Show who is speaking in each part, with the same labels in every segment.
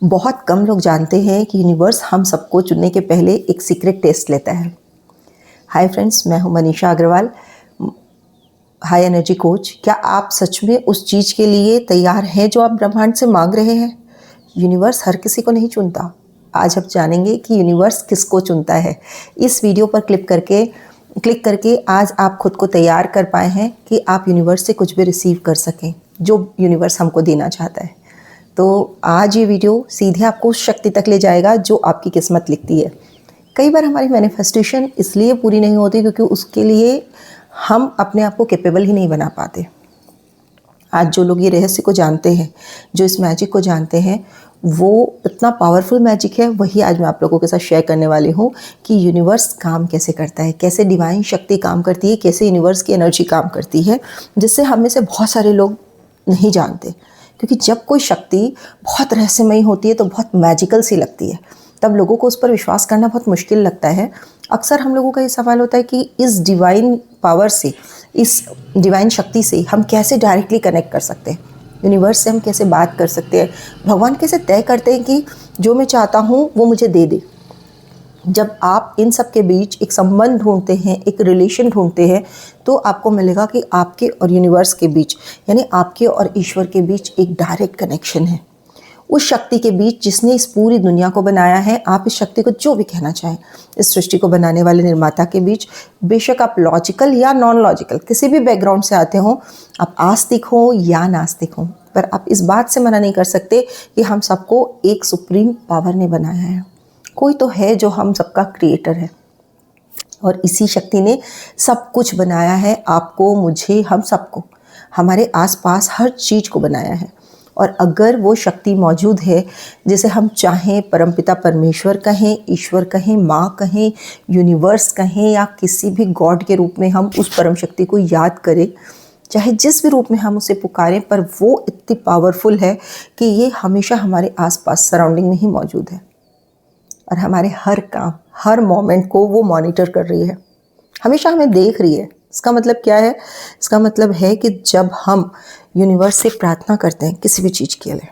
Speaker 1: बहुत कम लोग जानते हैं कि यूनिवर्स हम सबको चुनने के पहले एक सीक्रेट टेस्ट लेता है। हाय फ्रेंड्स, मैं हूं Manisha Agrawal, high energy coach. क्या आप सच में उस चीज़ के लिए तैयार हैं जो आप ब्रह्मांड से मांग रहे हैं? यूनिवर्स हर किसी को नहीं चुनता। आज हम जानेंगे कि यूनिवर्स किसको चुनता है। इस वीडियो पर क्लिक करके आज आप खुद को तैयार कर पाए हैं कि आप यूनिवर्स से कुछ भी रिसीव कर सकें जो यूनिवर्स हमको देना चाहता है। तो आज ये वीडियो सीधे आपको उस शक्ति तक ले जाएगा जो आपकी किस्मत लिखती है। कई बार हमारी मैनिफेस्टेशन इसलिए पूरी नहीं होती क्योंकि उसके लिए हम अपने आप को कैपेबल ही नहीं बना पाते। आज जो लोग ये रहस्य को जानते हैं, जो इस मैजिक को जानते हैं, वो इतना पावरफुल मैजिक है, वही आज मैं आप लोगों के साथ शेयर करने वाली हूँ कि यूनिवर्स काम कैसे करता है, कैसे डिवाइन शक्ति काम करती है, कैसे यूनिवर्स की एनर्जी काम करती है, जिससे हम में से बहुत सारे लोग नहीं जानते। क्योंकि जब कोई शक्ति बहुत रहस्यमयी होती है तो बहुत मैजिकल सी लगती है, तब लोगों को उस पर विश्वास करना बहुत मुश्किल लगता है। अक्सर हम लोगों का ये सवाल होता है कि इस डिवाइन पावर से, इस डिवाइन शक्ति से हम कैसे डायरेक्टली कनेक्ट कर सकते हैं, यूनिवर्स से हम कैसे बात कर सकते हैं, भगवान कैसे तय करते हैं कि जो मैं चाहता हूँ वो मुझे दे दे। जब आप इन सब के बीच एक संबंध ढूंढते हैं, एक रिलेशन ढूंढते हैं, तो आपको मिलेगा कि आपके और यूनिवर्स के बीच, यानी आपके और ईश्वर के बीच एक डायरेक्ट कनेक्शन है। उस शक्ति के बीच जिसने इस पूरी दुनिया को बनाया है, आप इस शक्ति को जो भी कहना चाहें, इस सृष्टि को बनाने वाले निर्माता के बीच, बेशक आप लॉजिकल या नॉन लॉजिकल किसी भी बैकग्राउंड से आते हों, आप आस्तिक हो या नास्तिक हो, पर आप इस बात से मना नहीं कर सकते कि हम सबको एक सुप्रीम पावर ने बनाया है। कोई तो है जो हम सबका क्रिएटर है, और इसी शक्ति ने सब कुछ बनाया है, आपको, मुझे, हम सबको, हमारे आसपास हर चीज़ को बनाया है। और अगर वो शक्ति मौजूद है, जिसे हम चाहें परमपिता परमेश्वर कहें, ईश्वर कहें, माँ कहें, यूनिवर्स कहें, या किसी भी गॉड के रूप में हम उस परम शक्ति को याद करें, चाहे जिस भी रूप में हम उसे पुकारें, पर वो इतनी पावरफुल है कि ये हमेशा हमारे आसपास सराउंडिंग में ही मौजूद है और हमारे हर काम, हर मोमेंट को वो मॉनिटर कर रही है, हमेशा हमें देख रही है। इसका मतलब क्या है? इसका मतलब है कि जब हम यूनिवर्स से प्रार्थना करते हैं किसी भी चीज़ के लिए,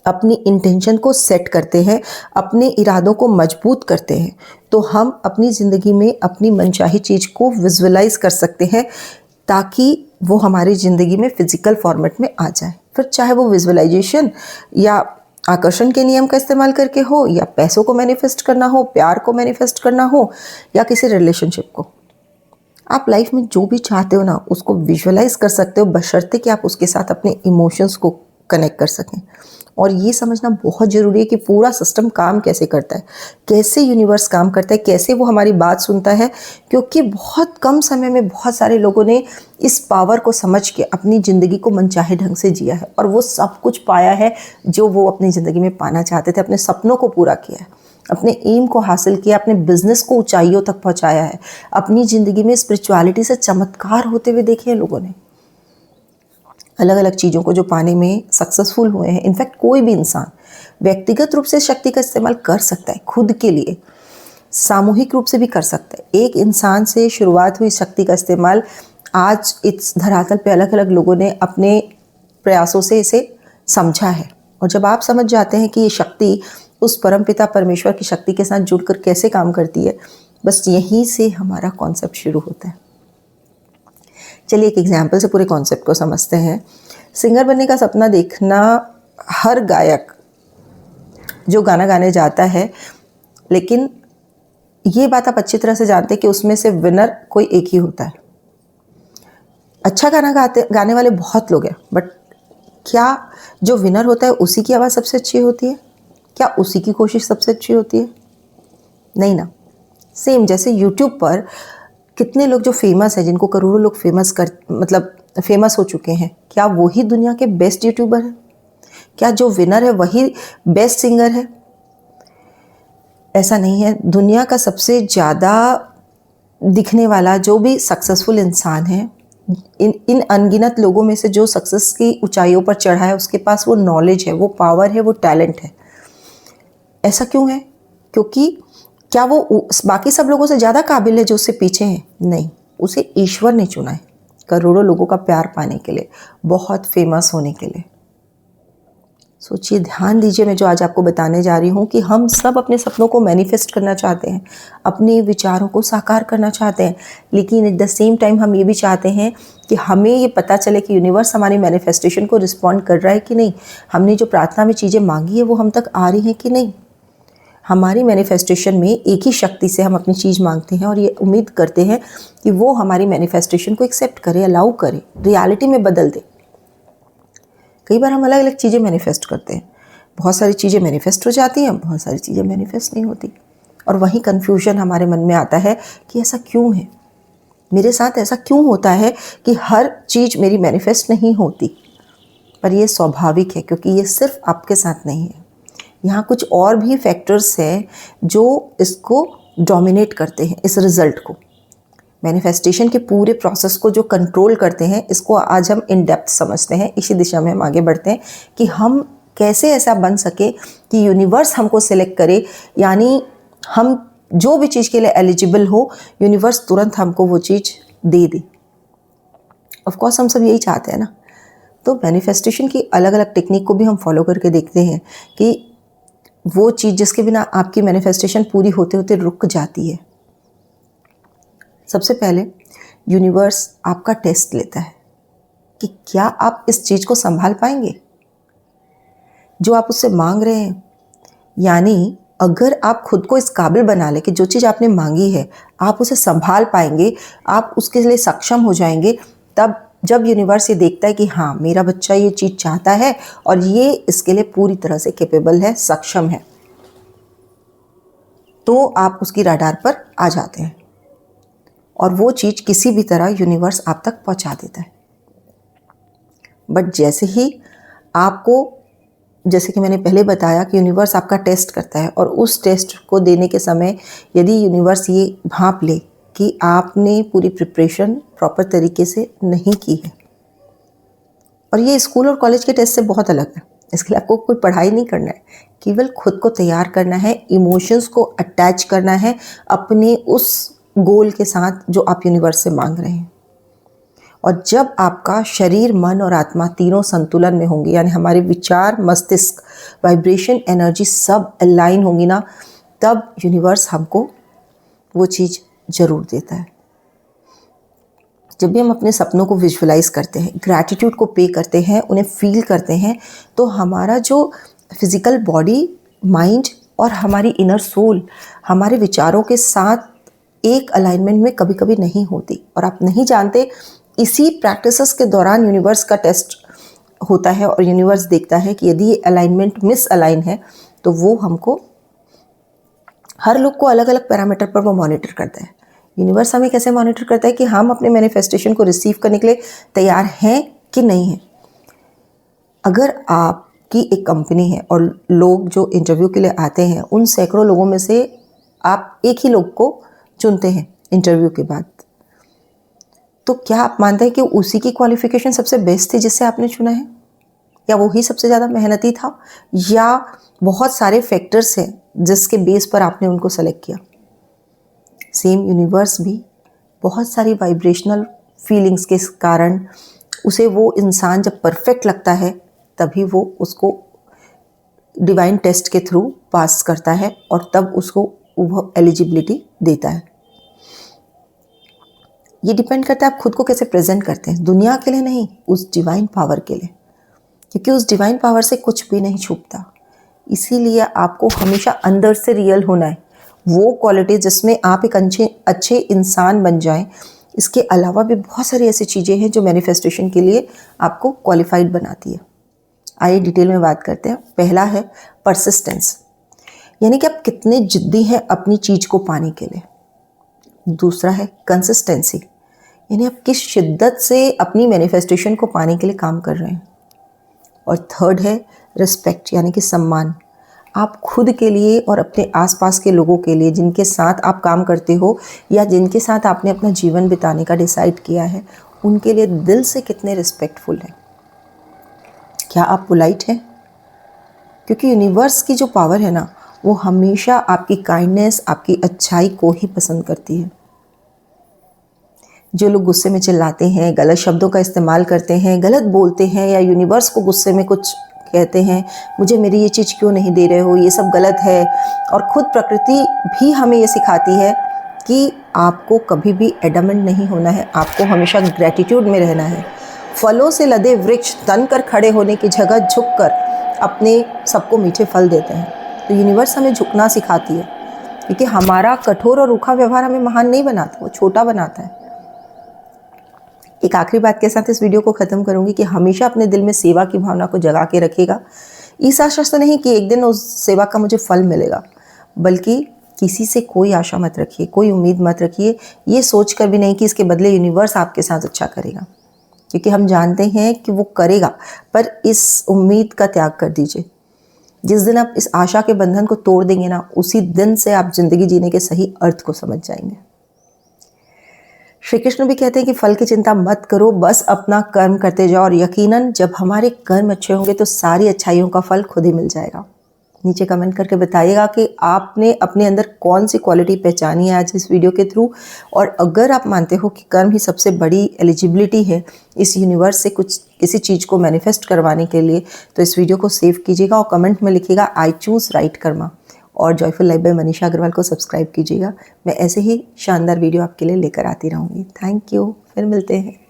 Speaker 1: अपनी इंटेंशन को सेट करते हैं, अपने इरादों को मजबूत करते हैं, तो हम अपनी ज़िंदगी में अपनी मनचाही चीज़ को विजुअलाइज कर सकते हैं ताकि वो हमारी ज़िंदगी में फिजिकल फॉर्मेट में आ जाए। फिर चाहे वो विजुअलाइजेशन या आकर्षण के नियम का इस्तेमाल करके हो, या पैसों को मैनिफेस्ट करना हो, प्यार को मैनिफेस्ट करना हो, या किसी रिलेशनशिप को। आप लाइफ में जो भी चाहते हो ना, उसको विजुअलाइज कर सकते हो, बशर्ते कि आप उसके साथ अपने इमोशंस को कनेक्ट कर सकें। और ये समझना बहुत ज़रूरी है कि पूरा सिस्टम काम कैसे करता है, कैसे यूनिवर्स काम करता है, कैसे वो हमारी बात सुनता है। क्योंकि बहुत कम समय में बहुत सारे लोगों ने इस पावर को समझ के अपनी ज़िंदगी को मनचाहे ढंग से जिया है, और वो सब कुछ पाया है जो वो अपनी ज़िंदगी में पाना चाहते थे। अपने सपनों को पूरा किया है, अपने एम को हासिल किया, अपने बिजनेस को ऊंचाइयों तक पहुंचाया है, अपनी ज़िंदगी में स्पिरिचुअलिटी से चमत्कार होते हुए देखे हैं लोगों ने। अलग अलग चीज़ों को जो पाने में सक्सेसफुल हुए हैं। इनफैक्ट कोई भी इंसान व्यक्तिगत रूप से शक्ति का इस्तेमाल कर सकता है, खुद के लिए, सामूहिक रूप से भी कर सकता है। एक इंसान से शुरुआत हुई शक्ति का इस्तेमाल आज इस धरातल पे अलग अलग लोगों ने अपने प्रयासों से इसे समझा है। और जब आप समझ जाते हैं कि ये शक्ति उस परमपिता परमेश्वर की शक्ति के साथ जुड़कर कैसे काम करती है, बस यहीं से हमारा कॉन्सेप्ट शुरू होता है। चलिए एक एग्जाम्पल से पूरे कॉन्सेप्ट को समझते हैं। सिंगर बनने का सपना देखना हर गायक जो गाना गाने जाता है, लेकिन ये बात आप अच्छी तरह से जानते हैं कि उसमें से विनर कोई एक ही होता है। अच्छा गाना गाने वाले बहुत लोग हैं, बट क्या जो विनर होता है उसी की आवाज़ सबसे अच्छी होती है? क्या उसी की कोशिश सबसे अच्छी होती है? नहीं ना। सेम जैसे यूट्यूब पर कितने लोग जो फेमस है, जिनको करोड़ों लोग फेमस हो चुके हैं, क्या वही दुनिया के बेस्ट यूट्यूबर हैं? क्या जो विनर है वही बेस्ट सिंगर है? ऐसा नहीं है। दुनिया का सबसे ज़्यादा दिखने वाला जो भी सक्सेसफुल इंसान है, इन अनगिनत लोगों में से जो सक्सेस की ऊंचाइयों पर चढ़ा है, उसके पास वो नॉलेज है, वो पावर है, वो टैलेंट है। ऐसा क्यों है? क्योंकि क्या वो बाकी सब लोगों से ज़्यादा काबिल है जो उससे पीछे हैं? नहीं, उसे ईश्वर ने चुना है करोड़ों लोगों का प्यार पाने के लिए, बहुत फेमस होने के लिए। सोचिए, ध्यान दीजिए मैं जो आज आपको बताने जा रही हूँ कि हम सब अपने सपनों को मैनिफेस्ट करना चाहते हैं, अपने विचारों को साकार करना चाहते हैं, लेकिन एट द सेम टाइम हम ये भी चाहते हैं कि हमें ये पता चले कि यूनिवर्स हमारी मैनिफेस्टेशन को रिस्पॉन्ड कर रहा है कि नहीं, हमने जो प्रार्थना में चीज़ें मांगी है वो हम तक आ रही हैं कि नहीं। हमारी मैनिफेस्टेशन में एक ही शक्ति से हम अपनी चीज़ मांगते हैं और ये उम्मीद करते हैं कि वो हमारी मैनिफेस्टेशन को एक्सेप्ट करे, अलाउ करे, रियलिटी में बदल दे। कई बार हम अलग अलग चीज़ें मैनिफेस्ट करते हैं, बहुत सारी चीज़ें मैनिफेस्ट हो जाती हैं, बहुत सारी चीज़ें मैनिफेस्ट नहीं होती, और वहीं कन्फ्यूजन हमारे मन में आता है कि ऐसा क्यों है, मेरे साथ ऐसा क्यों होता है कि हर चीज़ मेरी मैनिफेस्ट नहीं होती। पर ये स्वाभाविक है, क्योंकि ये सिर्फ आपके साथ नहीं है, यहाँ कुछ और भी फैक्टर्स हैं जो इसको डोमिनेट करते हैं, इस रिज़ल्ट को, मैनिफेस्टेशन के पूरे प्रोसेस को जो कंट्रोल करते हैं। इसको आज हम इन डेप्थ समझते हैं, इसी दिशा में हम आगे बढ़ते हैं कि हम कैसे ऐसा बन सके कि यूनिवर्स हमको सिलेक्ट करे, यानी हम जो भी चीज़ के लिए एलिजिबल हो, यूनिवर्स तुरंत हमको वो चीज़ दे दे। ऑफ कोर्स हम सब यही चाहते हैं ना। तो मैनिफेस्टेशन की अलग अलग टेक्निक को भी हम फॉलो करके देखते हैं कि वो चीज़ जिसके बिना आपकी मैनिफेस्टेशन पूरी होते होते रुक जाती है। सबसे पहले यूनिवर्स आपका टेस्ट लेता है कि क्या आप इस चीज़ को संभाल पाएंगे जो आप उससे मांग रहे हैं। यानी अगर आप खुद को इस काबिल बना लें कि जो चीज़ आपने मांगी है आप उसे संभाल पाएंगे, आप उसके लिए सक्षम हो जाएंगे, तब जब यूनिवर्स ये देखता है कि हाँ मेरा बच्चा ये चीज़ चाहता है और ये इसके लिए पूरी तरह से कैपेबल है, सक्षम है, तो आप उसकी रडार पर आ जाते हैं और वो चीज़ किसी भी तरह यूनिवर्स आप तक पहुंचा देता है। बट जैसे ही आपको, जैसे कि मैंने पहले बताया कि यूनिवर्स आपका टेस्ट करता है, और उस टेस्ट को देने के समय यदि यूनिवर्स ये भांप ले कि आपने पूरी प्रिपरेशन प्रॉपर तरीके से नहीं की है, और ये स्कूल और कॉलेज के टेस्ट से बहुत अलग है, इसके लिए आपको कोई पढ़ाई नहीं करना है, केवल खुद को तैयार करना है, इमोशंस को अटैच करना है अपने उस गोल के साथ जो आप यूनिवर्स से मांग रहे हैं। और जब आपका शरीर, मन और आत्मा तीनों संतुलन में होंगे, यानी हमारे विचार, मस्तिष्क, वाइब्रेशन, एनर्जी सब अलाइन होंगी ना, तब यूनिवर्स हमको वो चीज़ ज़रूर देता है। जब भी हम अपने सपनों को विजुअलाइज करते हैं, ग्रैटिट्यूड को पे करते हैं, उन्हें फील करते हैं, तो हमारा जो फिज़िकल बॉडी, माइंड और हमारी इनर सोल हमारे विचारों के साथ एक अलाइनमेंट में कभी कभी नहीं होती, और आप नहीं जानते, इसी प्रैक्टिसेस के दौरान यूनिवर्स का टेस्ट होता है और यूनिवर्स देखता है कि यदि ये अलाइनमेंट मिस अलाइन है तो वो हमको, हर लोग को अलग अलग पैरामीटर पर वो मॉनिटर करता है। यूनिवर्स हमें कैसे मॉनिटर करता है कि हम अपने मैनिफेस्टेशन को रिसीव करने के लिए तैयार हैं कि नहीं हैं। अगर आपकी एक कंपनी है और लोग जो इंटरव्यू के लिए आते हैं, उन सैकड़ों लोगों में से आप एक ही लोग को चुनते हैं इंटरव्यू के बाद, तो क्या आप मानते हैं कि उसी की क्वालिफिकेशन सबसे बेस्ट थी जिससे आपने चुना है, या वो ही सबसे ज़्यादा मेहनती था, या बहुत सारे फैक्टर्स हैं जिसके बेस पर आपने उनको सेलेक्ट किया। सेम यूनिवर्स भी बहुत सारी वाइब्रेशनल फीलिंग्स के कारण उसे वो इंसान जब परफेक्ट लगता है तभी वो उसको डिवाइन टेस्ट के थ्रू पास करता है और तब उसको वो एलिजिबिलिटी देता है। ये डिपेंड करता है आप खुद को कैसे प्रेजेंट करते हैं, दुनिया के लिए नहीं, उस डिवाइन पावर के लिए, क्योंकि उस डिवाइन पावर से कुछ भी नहीं छुपता। इसीलिए आपको हमेशा अंदर से रियल होना है, वो क्वालिटी जिसमें आप एक अच्छे इंसान बन जाएं। इसके अलावा भी बहुत सारी ऐसी चीज़ें हैं जो मैनिफेस्टेशन के लिए आपको क्वालिफाइड बनाती है। आइए डिटेल में बात करते हैं। पहला है परसिस्टेंस, यानी कि आप कितने जिद्दी हैं अपनी चीज़ को पाने के लिए। दूसरा है कंसिस्टेंसी, यानी आप किस शिद्दत से अपनी मैनिफेस्टेशन को पाने के लिए काम कर रहे हैं। और थर्ड है रिस्पेक्ट, यानी कि सम्मान। आप खुद के लिए और अपने आसपास के लोगों के लिए जिनके साथ आप काम करते हो या जिनके साथ आपने अपना जीवन बिताने का डिसाइड किया है, उनके लिए दिल से कितने रिस्पेक्टफुल हैं। क्या आप पोलाइट हैं? क्योंकि यूनिवर्स की जो पावर है ना, वो हमेशा आपकी काइंडनेस, आपकी अच्छाई को ही पसंद करती है। जो लोग गुस्से में चिल्लाते हैं, गलत शब्दों का इस्तेमाल करते हैं, गलत बोलते हैं या यूनिवर्स को गुस्से में कुछ कहते हैं मुझे मेरी ये चीज़ क्यों नहीं दे रहे हो, ये सब गलत है। और खुद प्रकृति भी हमें ये सिखाती है कि आपको कभी भी एडमेंट नहीं होना है, आपको हमेशा ग्रैटिट्यूड में रहना है। फलों से लदे वृक्ष तन कर खड़े होने की जगह झुककर अपने सबको मीठे फल देते हैं। तो यूनिवर्स हमें झुकना सिखाती है, क्योंकि हमारा कठोर और रूखा व्यवहार हमें महान नहीं बनाता, वो छोटा बनाता है। एक आखिरी बात के साथ इस वीडियो को ख़त्म करूंगी कि हमेशा अपने दिल में सेवा की भावना को जगा के रखिएगा। इस आशा से नहीं कि एक दिन उस सेवा का मुझे फल मिलेगा, बल्कि किसी से कोई आशा मत रखिए, कोई उम्मीद मत रखिए, ये सोच कर भी नहीं कि इसके बदले यूनिवर्स आपके साथ अच्छा करेगा, क्योंकि हम जानते हैं कि वो करेगा। पर इस उम्मीद का त्याग कर दीजिए। जिस दिन आप इस आशा के बंधन को तोड़ देंगे ना, उसी दिन से आप जिंदगी जीने के सही अर्थ को समझ जाएंगे। श्री कृष्ण भी कहते हैं कि फल की चिंता मत करो, बस अपना कर्म करते जाओ, और यकीनन जब हमारे कर्म अच्छे होंगे तो सारी अच्छाइयों का फल खुद ही मिल जाएगा। नीचे कमेंट करके बताइएगा कि आपने अपने अंदर कौन सी क्वालिटी पहचानी है आज इस वीडियो के थ्रू। और अगर आप मानते हो कि कर्म ही सबसे बड़ी एलिजिबिलिटी है इस यूनिवर्स से कुछ किसी चीज़ को मैनिफेस्ट करवाने के लिए, तो इस वीडियो को सेव कीजिएगा और कमेंट में लिखिएगा आई चूज़ राइट कर्मा। और joyful life by Manisha Agarwal को सब्सक्राइब कीजिएगा। मैं ऐसे ही शानदार वीडियो आपके लिए लेकर आती रहूँगी। थैंक यू, फिर मिलते हैं।